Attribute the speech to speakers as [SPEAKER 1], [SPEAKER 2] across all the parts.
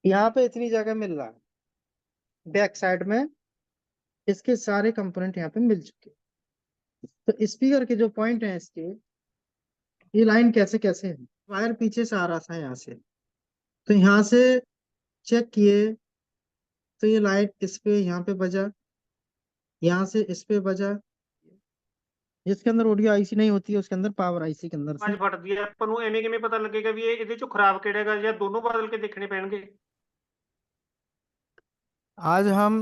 [SPEAKER 1] यहाँ पे इतनी जगह मिल रहा है, बैक साइड में इसके सारे कंपोनेंट यहाँ पे मिल चुके हैं। तो स्पीकर के जो पॉइंट है इसके, ये लाइन कैसे कैसे है, वायर पीछे से आ रहा था यहाँ से, तो यहाँ से चेक किए तो ये लाइट इस पे यहाँ पे बजा, यहाँ से इस पे बजा। जिसके अंदर ऑडियो आईसी नहीं होती है उसके अंदर पावर आईसी के अंदर
[SPEAKER 2] ਅੱਜ
[SPEAKER 1] से।
[SPEAKER 2] ਫਟਦੀ ਹੈ ਆਪਾਂ ਨੂੰ ਐਵੇਂ ਕਿਵੇਂ ਪਤਾ ਲੱਗੇਗਾ ਵੀ ਇਹ ਇਹਦੇ ਚੋਂ ਖਰਾਬ ਕਿਹੜਾ ਹੈਗਾ ਜਾਂ ਦੋਨੋਂ ਬਦਲ ਕੇ ਦੇਖਣੇ ਪੈਣਗੇ।
[SPEAKER 3] आज हम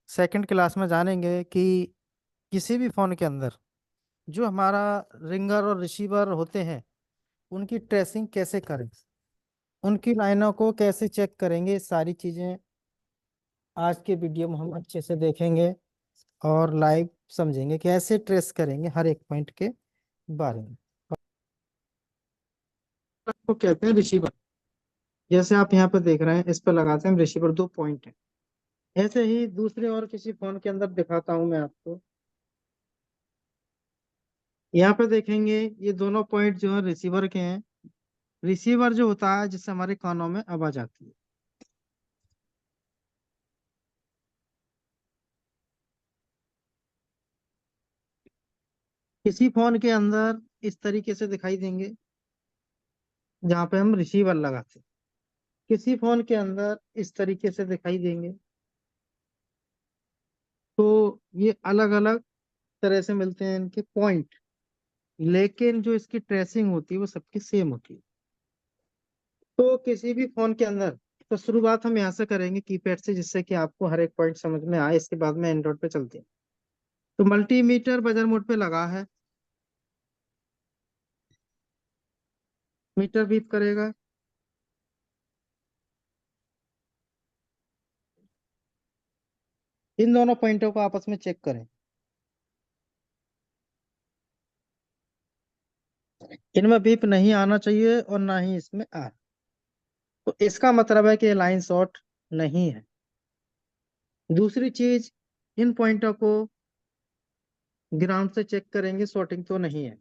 [SPEAKER 3] सेकंड क्लास में जानेंगे कि किसी भी फोन के अंदर जो हमारा रिंगर और रिसीवर होते हैं उनकी ट्रेसिंग कैसे करें, उनकी लाइनों को कैसे चेक करेंगे, सारी चीजें आज के वीडियो में हम अच्छे से देखेंगे और लाइव समझेंगे कि ऐसे ट्रेस करेंगे हर एक पॉइंट के बारे में।
[SPEAKER 1] को कहते हैं रिसीवर। जैसे आप यहाँ पे देख रहे हैं, इस पे लगाते हैं रिसीवर, 2 पॉइंट है। ऐसे ही दूसरे और किसी फोन के अंदर दिखाता हूं मैं आपको। यहाँ पे देखेंगे ये दोनों पॉइंट जो है रिसीवर के हैं। रिसीवर जो होता है जिससे हमारे कानों में आवाज आती है। किसी फोन के अंदर इस तरीके से दिखाई देंगे जहाँ पे हम रिसीवर लगाते हैं, किसी फोन के अंदर इस तरीके से दिखाई देंगे। तो ये अलग अलग तरह से मिलते हैं इनके पॉइंट, लेकिन जो इसकी ट्रेसिंग होती है वो सबकी सेम होती है। तो किसी भी फोन के अंदर, तो शुरुआत हम यहाँ से करेंगे कीपैड से, जिससे कि आपको हर एक पॉइंट समझ में आए। इसके बाद में एंड्रॉइड पे चलते हैं। तो मल्टीमीटर बजर मोड पे लगा है, मीटर बीप करेगा। इन दोनों पॉइंटों को आपस में चेक करें। इनमें बीप नहीं आना चाहिए और ना ही इसमें आ, तो इसका मतलब है कि ये लाइन शॉर्ट नहीं है। दूसरी चीज, इन पॉइंटों को ग्राउंड से चेक करेंगे, शॉर्टिंग तो नहीं है।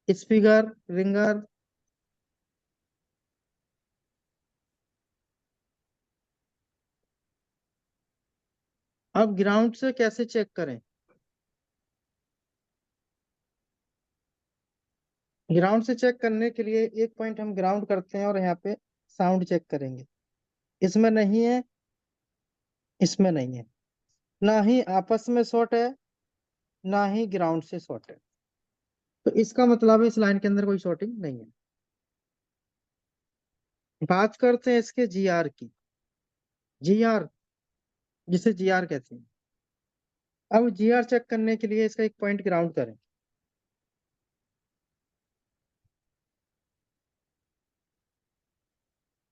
[SPEAKER 1] स्पीकर, रिंगर, अब ग्राउंड से कैसे चेक करें? ग्राउंड से चेक करने के लिए एक पॉइंट हम ग्राउंड करते हैं और यहाँ पे साउंड चेक करेंगे। इसमें नहीं है, इसमें नहीं है, ना ही आपस में शॉर्ट है, ना ही ग्राउंड से शॉर्ट है। तो इसका मतलब है इस लाइन के अंदर कोई शॉर्टिंग नहीं है। बात करते हैं इसके जीआर की। जीआर, जिसे जीआर कहते हैं। अब जीआर चेक करने के लिए इसका एक पॉइंट ग्राउंड करें।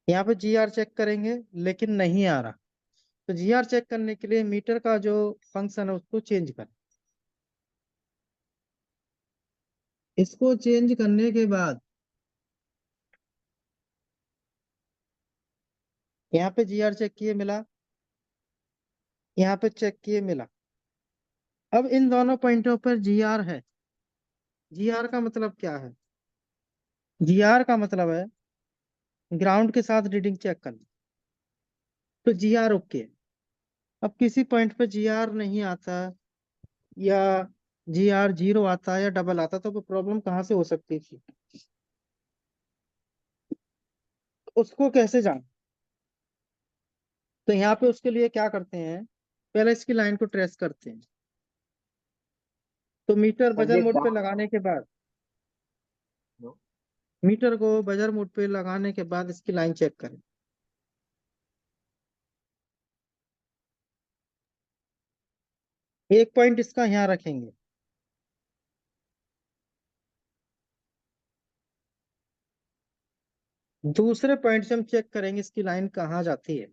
[SPEAKER 1] यहाँ पे जीआर चेक करेंगे लेकिन नहीं आ रहा। तो जीआर चेक करने के लिए मीटर का जो फंक्शन है उसको चेंज करें। इसको चेंज करने के बाद यहाँ पे जीआर चेक किए मिला, यहाँ पे चेक किए मिला। अब इन दोनों पॉइंटों पर जीआर है। जीआर का मतलब क्या है? जीआर का मतलब है ग्राउंड के साथ रीडिंग चेक करना। तो जीआर ओके है। अब किसी पॉइंट पे जीआर नहीं आता, या जीआर 0 आता या डबल आता, तो प्रॉब्लम कहाँ से हो सकती थी, उसको कैसे जान? तो यहाँ पे उसके लिए क्या करते हैं, पहले इसकी लाइन को ट्रेस करते हैं। तो मीटर बजर मोड पे लगाने के बाद, मीटर को बजर मोड पे लगाने के बाद इसकी लाइन चेक करें। एक पॉइंट इसका यहाँ रखेंगे, दूसरे पॉइंट से हम चेक करेंगे इसकी लाइन कहाँ जाती है।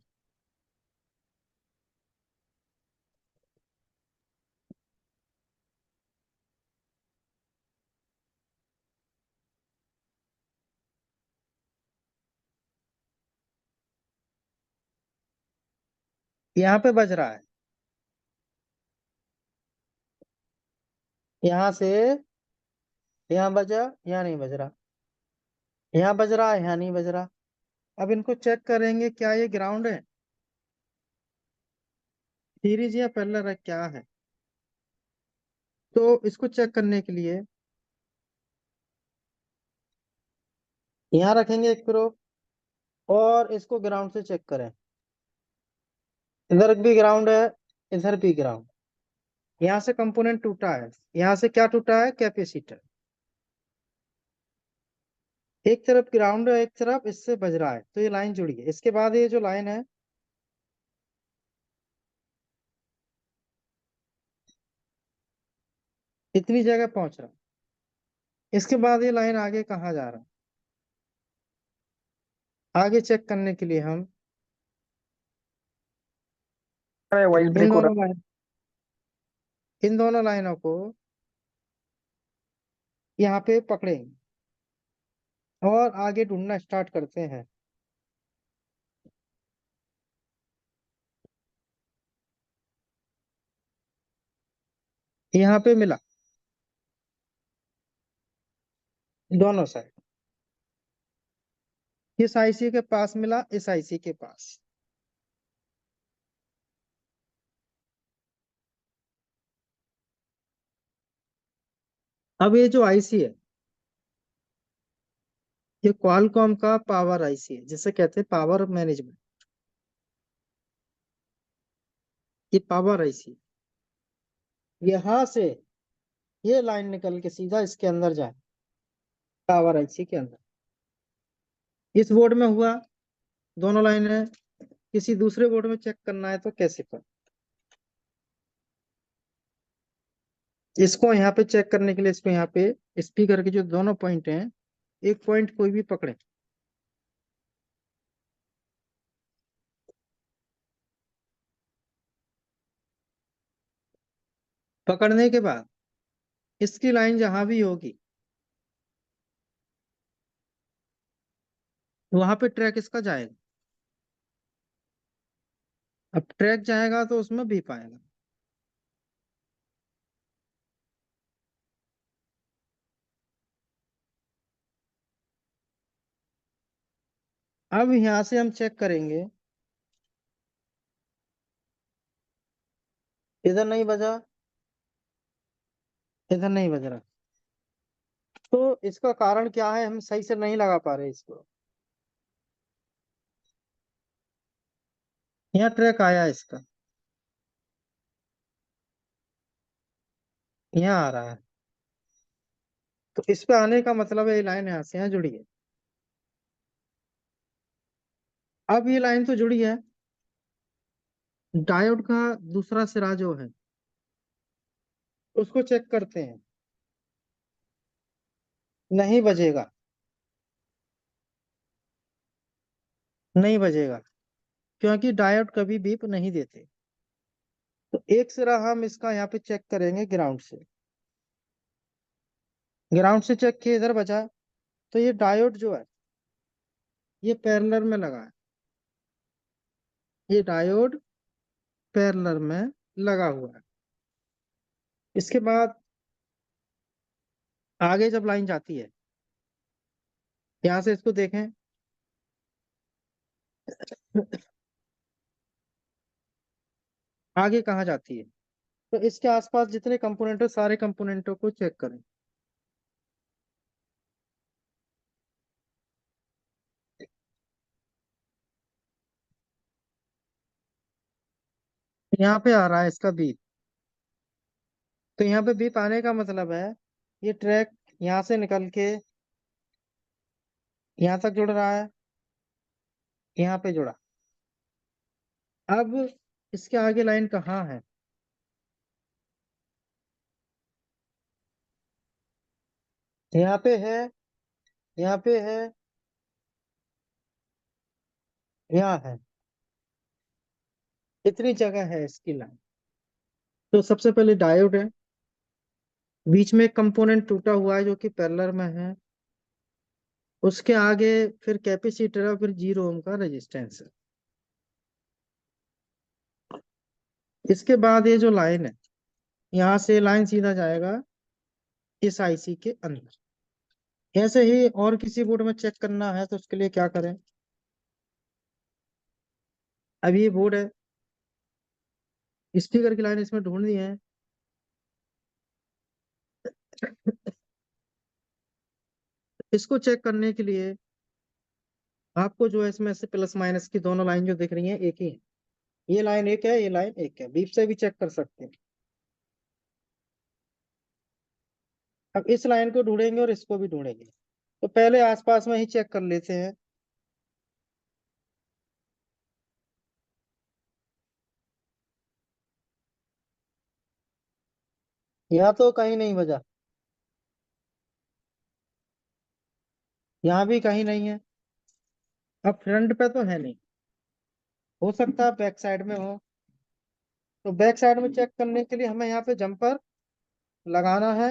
[SPEAKER 1] यहाँ पे बज रहा है, यहाँ से यहाँ बजा, यहाँ नहीं बज रहा, यहाँ बज रहा है, यहाँ नहीं बज रहा। अब इनको चेक करेंगे क्या ये ग्राउंड है, सीरीज या पैरेलल है, क्या है। तो इसको चेक करने के लिए यहाँ रखेंगे एक प्रोब और इसको ग्राउंड से चेक करें। इधर भी ग्राउंड है, इधर भी ग्राउंड। यहाँ से कंपोनेंट टूटा है, यहाँ से क्या टूटा है, कैपेसिटर। एक तरफ ग्राउंड है, एक तरफ इससे बज रहा है, तो ये लाइन जुड़ी है। इसके बाद ये जो लाइन है इतनी जगह पहुंच रहा है। इसके बाद ये लाइन आगे कहाँ जा रहा है, आगे चेक करने के लिए हम
[SPEAKER 4] वॉइस
[SPEAKER 1] इन
[SPEAKER 4] ब्रेक हो
[SPEAKER 1] दोनों
[SPEAKER 4] रहा
[SPEAKER 1] लाइन इन दोनों लाइनों को यहाँ पे पकड़ेंगे और आगे ढूंढना स्टार्ट करते हैं। यहाँ पे मिला दोनों साइड, इस आईसी के पास मिला, इस आईसी के पास। अब ये जो आईसी है ये क्वालकॉम का पावर आईसी है, जिसे कहते हैं पावर मैनेजमेंट। ये पावर आईसी, यहाँ से ये लाइन निकल के सीधा इसके अंदर जाए, पावर आईसी के अंदर। इस बोर्ड में हुआ, दोनों लाइन है। किसी दूसरे बोर्ड में चेक करना है तो कैसे कर, इसको यहाँ पे चेक करने के लिए इसको यहाँ पे स्पीकर के जो दोनों पॉइंट हैं, एक पॉइंट कोई भी पकड़े। पकड़ने के बाद इसकी लाइन जहां भी होगी वहां पे ट्रैक इसका जाएगा। अब ट्रैक जाएगा तो उसमें भी पाएगा। अब यहाँ से हम चेक करेंगे, इधर नहीं बजा, इधर नहीं बज रहा, तो इसका कारण क्या है, हम सही से नहीं लगा पा रहे इसको। यहाँ ट्रैक आया इसका, यहाँ आ रहा है, तो इस पे आने का मतलब है ये लाइन यहाँ से यहाँ जुड़ी है। अब ये लाइन तो जुड़ी है, डायोड का दूसरा सिरा जो है उसको चेक करते हैं। नहीं बजेगा, नहीं बजेगा, क्योंकि डायोड कभी बीप नहीं देते। तो एक सिरा हम इसका यहाँ पे चेक करेंगे ग्राउंड से। ग्राउंड से चेक किए, इधर बजा, तो ये डायोड जो है ये पैरेलल में लगा है, ये डायोड पैरेलल में लगा हुआ है। इसके बाद आगे जब लाइन जाती है, यहाँ से इसको देखें, आगे कहाँ जाती है, तो इसके आसपास जितने कंपोनेंट है सारे कंपोनेंटों को चेक करें। यहाँ पे आ रहा है इसका बीप, तो यहाँ पे बीप आने का मतलब है ये ट्रैक यहाँ से निकल के यहाँ तक जुड़ रहा है, यहाँ पे जुड़ा। अब इसके आगे लाइन कहाँ है, यहाँ पे है, यहाँ पे है, यहाँ है, इतनी जगह है इसकी लाइन। तो सबसे पहले डायोड है, बीच में एक कंपोनेंट टूटा हुआ है जो कि पैरेलल में है, उसके आगे फिर कैपेसिटर है, फिर 0 ओम का रेजिस्टेंस है। इसके बाद ये जो लाइन है, यहाँ से लाइन सीधा जाएगा इस आईसी के अंदर। ऐसे ही और किसी बोर्ड में चेक करना है तो उसके लिए क्या करें, अब ये बोर्ड है, स्पीकर की लाइन इसमें ढूंढनी है। इसको चेक करने के लिए आपको जो है इसमें से प्लस माइनस की दोनों लाइन जो दिख रही हैं एक ही है। ये लाइन एक है, ये लाइन एक है, बीप से भी चेक कर सकते हैं। अब इस लाइन को ढूंढेंगे और इसको भी ढूंढेंगे, तो पहले आसपास में ही चेक कर लेते हैं। यहाँ तो कहीं नहीं बजा, यहाँ भी कहीं नहीं है। अब फ्रंट पे तो है नहीं, हो सकता है बैक साइड में हो। तो बैक साइड में चेक करने के लिए हमें यहाँ पे जंपर लगाना है,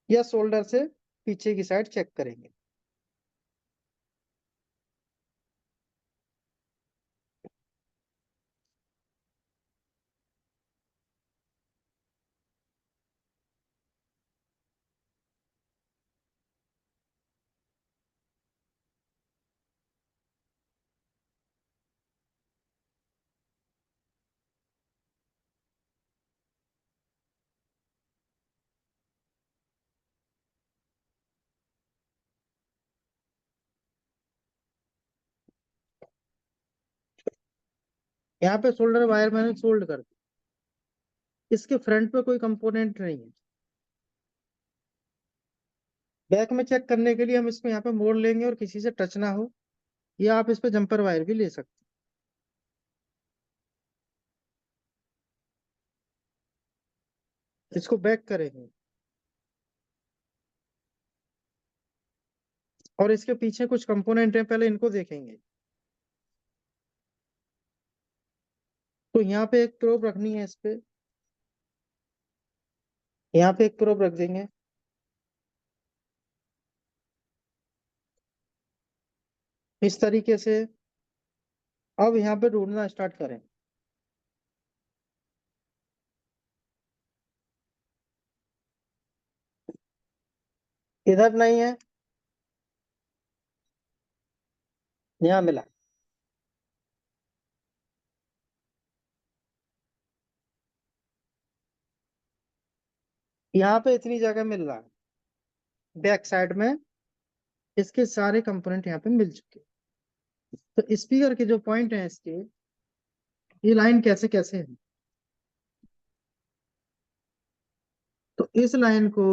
[SPEAKER 1] या शोल्डर से पीछे की साइड चेक करेंगे। यहाँ पे शोल्डर वायर मैंने सोल्ड कर दी, इसके फ्रंट पे कोई कंपोनेंट नहीं है। बैक में चेक करने के लिए हम इसको यहाँ पे मोड़ लेंगे और किसी से टच ना हो, या आप इस पे जंपर वायर भी ले सकते हैं। इसको बैक करेंगे और इसके पीछे कुछ कंपोनेंट हैं, पहले इनको देखेंगे। तो यहाँ पे एक प्रोब रखनी है, इस पे यहाँ पे एक प्रोब रख देंगे इस तरीके से। अब यहाँ पे ढूंढना स्टार्ट करें। इधर नहीं है, यहाँ मिला। यहाँ पे इतनी जगह मिल रहा है, बैक साइड में इसके सारे कंपोनेंट यहाँ पे मिल चुके हैं। तो स्पीकर के जो पॉइंट है इसके, ये लाइन कैसे कैसे है। तो इस लाइन को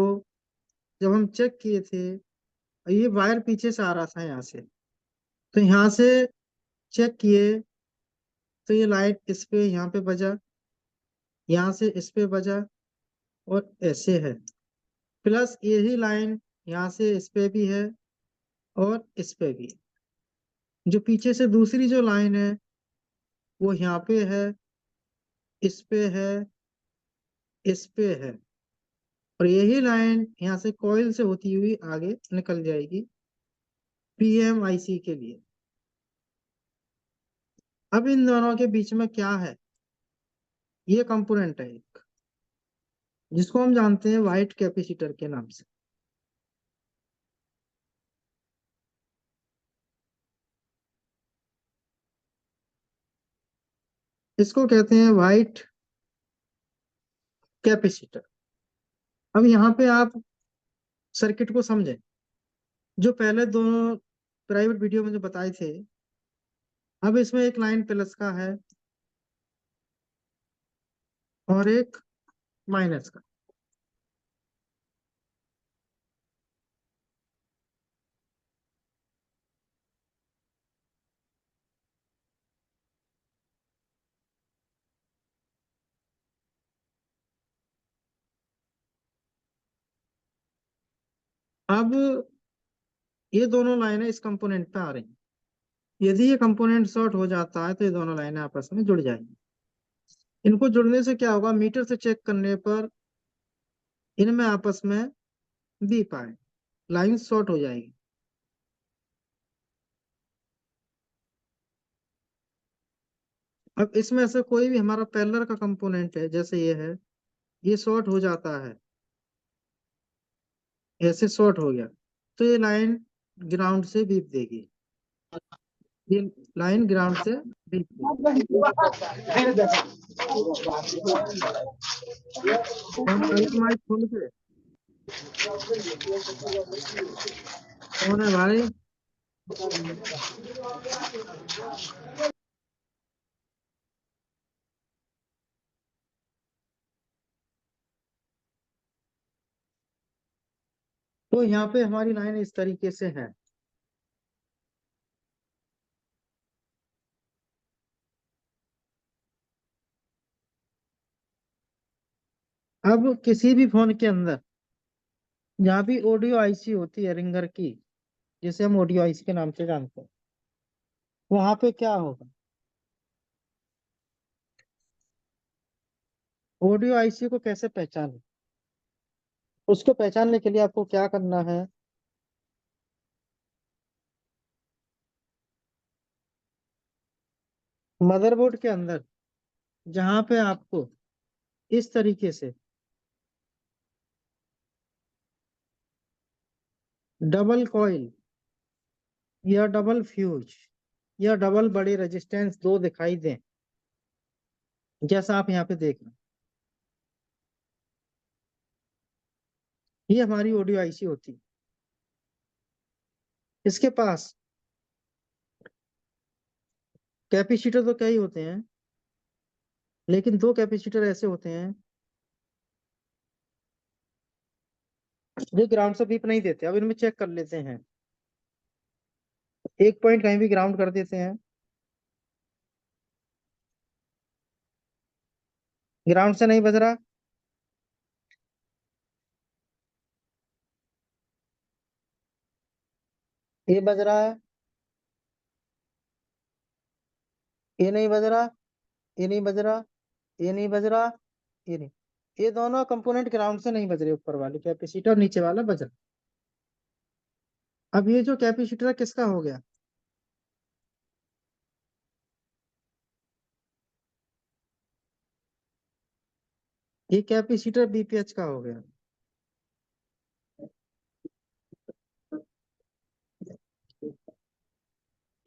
[SPEAKER 1] जब हम चेक किए थे, ये वायर पीछे से आ रहा था यहाँ से, तो यहाँ से चेक किए तो ये लाइन इस पे यहाँ पे बजा, यहाँ से इस पे बजा, और ऐसे है। प्लस यही लाइन यहाँ से इस पे भी है और इस पे भी है। जो पीछे से दूसरी जो लाइन है वो यहाँ पे है, इस पे है, इस पे है, और यही लाइन यहाँ से कॉइल से होती हुई आगे निकल जाएगी पीएमआईसी के लिए। अब इन दोनों के बीच में क्या है, ये कंपोनेंट है एक, जिसको हम जानते हैं वाइट कैपेसिटर के नाम से। इसको कहते हैं वाइट कैपेसिटर। अब यहाँ पे आप सर्किट को समझें, जो पहले दोनों प्राइवेट वीडियो में जो बताए थे, अब इसमें एक लाइन प्लस का है और एक माइनस का। अब ये दोनों लाइनें इस कंपोनेंट पे आ रही हैं। यदि ये कंपोनेंट शॉर्ट हो जाता है तो ये दोनों लाइनें आपस में जुड़ जाएंगी। इनको जुड़ने से क्या होगा, मीटर से चेक करने पर इनमें आपस में बीप आए, लाइन शॉर्ट हो जाएगी। अब इसमें से कोई भी हमारा पैरेलल का कंपोनेंट है, जैसे ये है, ये शॉर्ट हो जाता है, ऐसे शॉर्ट हो गया, तो ये लाइन ग्राउंड से बीप देगी। ये लाइन ग्राउंड से बीच में। कौन पहले माइक खोल के कौन है भाई? तो यहाँ पे हमारी लाइन इस तरीके से है। अब किसी भी फोन के अंदर जहाँ भी ऑडियो आईसी होती है रिंगर की, जिसे हम ऑडियो आईसी के नाम से जानते हैं, वहां पे क्या होगा? ऑडियो आईसी को कैसे पहचाने? उसको पहचानने के लिए आपको क्या करना है? मदरबोर्ड के अंदर जहां पे आपको इस तरीके से डबल कॉइल या डबल फ्यूज या डबल बड़े रेजिस्टेंस दो दिखाई दें, जैसा आप यहाँ पे देख रहे हैं, ये हमारी ऑडियो आईसी होती है। इसके पास कैपेसिटर तो कई होते हैं, लेकिन दो कैपेसिटर ऐसे होते हैं जो ग्राउंड से बीप नहीं देते। अब इनमें चेक कर लेते हैं। एक पॉइंट कहीं भी ग्राउंड कर देते हैं, ग्राउंड से नहीं बज रहा। ये बज रहा है, ये नहीं बज रहा, ये नहीं बज रहा, ये नहीं बज रहा, ये नहीं। ये दोनों कंपोनेंट ग्राउंड से नहीं बज रहे, ऊपर वाले कैपेसिटर नीचे वाला बज रहा। अब ये जो कैपेसिटर किसका हो गया? ये कैपेसिटर बीपीएच का हो गया।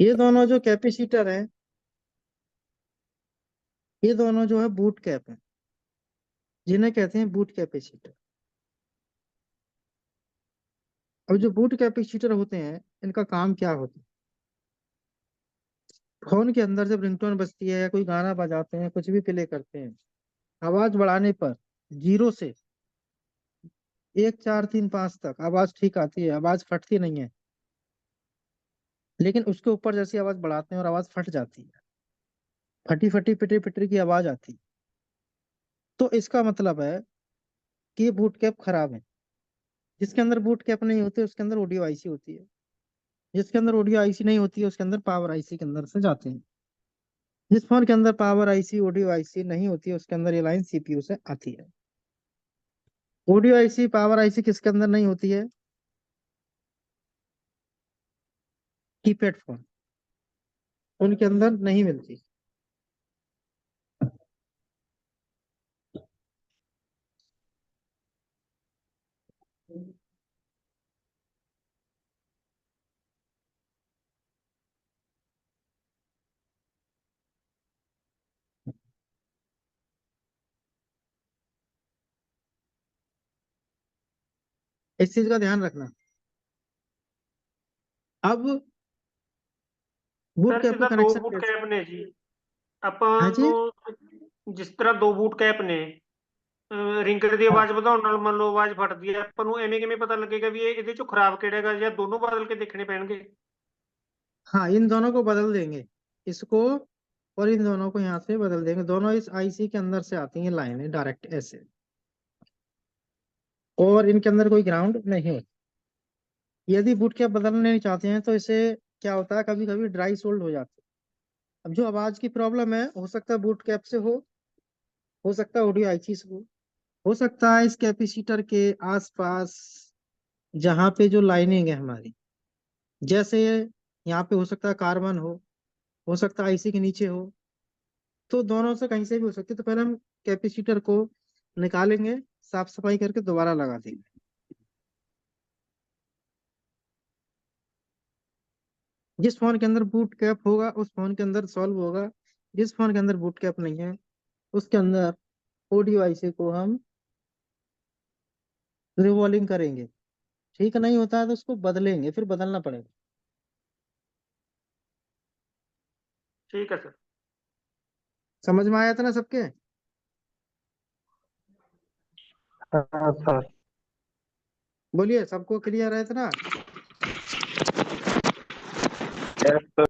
[SPEAKER 1] ये दोनों जो कैपेसिटर है, ये दोनों जो है बूट कैप है, जिन्हें कहते हैं बूट कैपेसिटर। अब जो बूट कैपेसिटर होते हैं, इनका काम क्या होता है? फोन के अंदर जब रिंगटोन बजती है या कोई गाना बजाते हैं, कुछ भी प्ले करते हैं, आवाज बढ़ाने पर 0 से 1 4 3 5 तक आवाज ठीक आती है, आवाज फटती नहीं है। लेकिन उसके ऊपर जैसी आवाज बढ़ाते हैं और आवाज फट जाती है, फटी फटी पिटरी पिटरी की आवाज आती है। तो इसका मतलब है कि ये बूट कैप खराब है। जिसके अंदर बूट कैप नहीं होती उसके अंदर ऑडियो आईसी होती है, जिसके अंदर ऑडियो आईसी नहीं होती है उसके अंदर पावर आईसी के अंदर से जाते हैं। जिस फोन के अंदर पावर आईसी ऑडियो आईसी नहीं होती है उसके अंदर ये लाइन सीपीयू से आती है। ऑडियो आईसी पावर आईसी किसके अंदर नहीं होती है? कीपैड फोन, उनके अंदर नहीं मिलती। इस चीज का ध्यान रखना। अब बूट
[SPEAKER 2] ਸਰ
[SPEAKER 1] कैप का
[SPEAKER 2] ਜਿੱਦਾਂ ਦੋ
[SPEAKER 1] कनेक्शन
[SPEAKER 2] ਬੂਟ
[SPEAKER 1] कैसे?
[SPEAKER 2] ਕੈਪ ਨੇ ਜੀ, ਆਪਾਂ
[SPEAKER 1] हाँ जी।
[SPEAKER 2] ਨੂੰ ਜਿਸ ਤਰ੍ਹਾਂ ਦੋ ਬੂਟ ਕੈਪ ਨੇ, ਰਿੰਕਰ ਦੀ
[SPEAKER 1] हाँ
[SPEAKER 2] ਆਵਾਜ਼ ਵਧਾਉਣ ਨਾਲ ਮੰਨ ਲਓ ਆਵਾਜ਼ ਫਟਦੀ ਹੈ, ਆਪਾਂ ਨੂੰ ਐਵੇਂ ਕਿਵੇਂ ਪਤਾ ਲੱਗੇਗਾ ਵੀ ਇਹਦੇ ਚੋਂ ਖਰਾਬ ਕਿਹੜਾ ਹੈਗਾ, ਜਾਂ ਦੋਨੋਂ ਬਦਲ ਕੇ ਦੇਖਣੇ ਪੈਣਗੇ?
[SPEAKER 1] हाँ, इन दोनों को बदल देंगे, इसको और इन दोनों को यहाँ से बदल देंगे। दोनों इस आईसी के अंदर से आती हैं लाइनें डायरेक्ट ऐसे, और इनके अंदर कोई ग्राउंड नहीं है। यदि बूट कैप बदलना नहीं चाहते हैं तो इसे क्या होता है, कभी कभी ड्राई सोल्ड हो जाती है। अब जो आवाज की प्रॉब्लम है, हो सकता है बूट कैप से हो सकता है ऑडियो आईसी से हो सकता है इस कैपेसिटर के आसपास जहाँ पे जो लाइनिंग है हमारी, जैसे यहाँ पे हो सकता है कार्बन हो सकता है आईसी के नीचे हो, तो दोनों से कहीं से भी हो सकती है। तो पहले हम कैपेसिटर को निकालेंगे, साफ सफाई करके दोबारा लगा देंगे। जिस फोन के अंदर बूट कैप होगा उस फोन के अंदर सॉल्व होगा, जिस फोन के अंदर बूट कैप नहीं है उसके अंदर ओ डिवाइस को हम रिवॉल्विंग करेंगे। ठीक नहीं होता है तो उसको बदलेंगे, फिर बदलना पड़ेगा।
[SPEAKER 2] ठीक है सर।
[SPEAKER 1] समझ में आया था ना सबके?
[SPEAKER 4] हाँ सर।
[SPEAKER 1] बोलिए, सबको क्लियर है इतना?
[SPEAKER 4] Yes sir.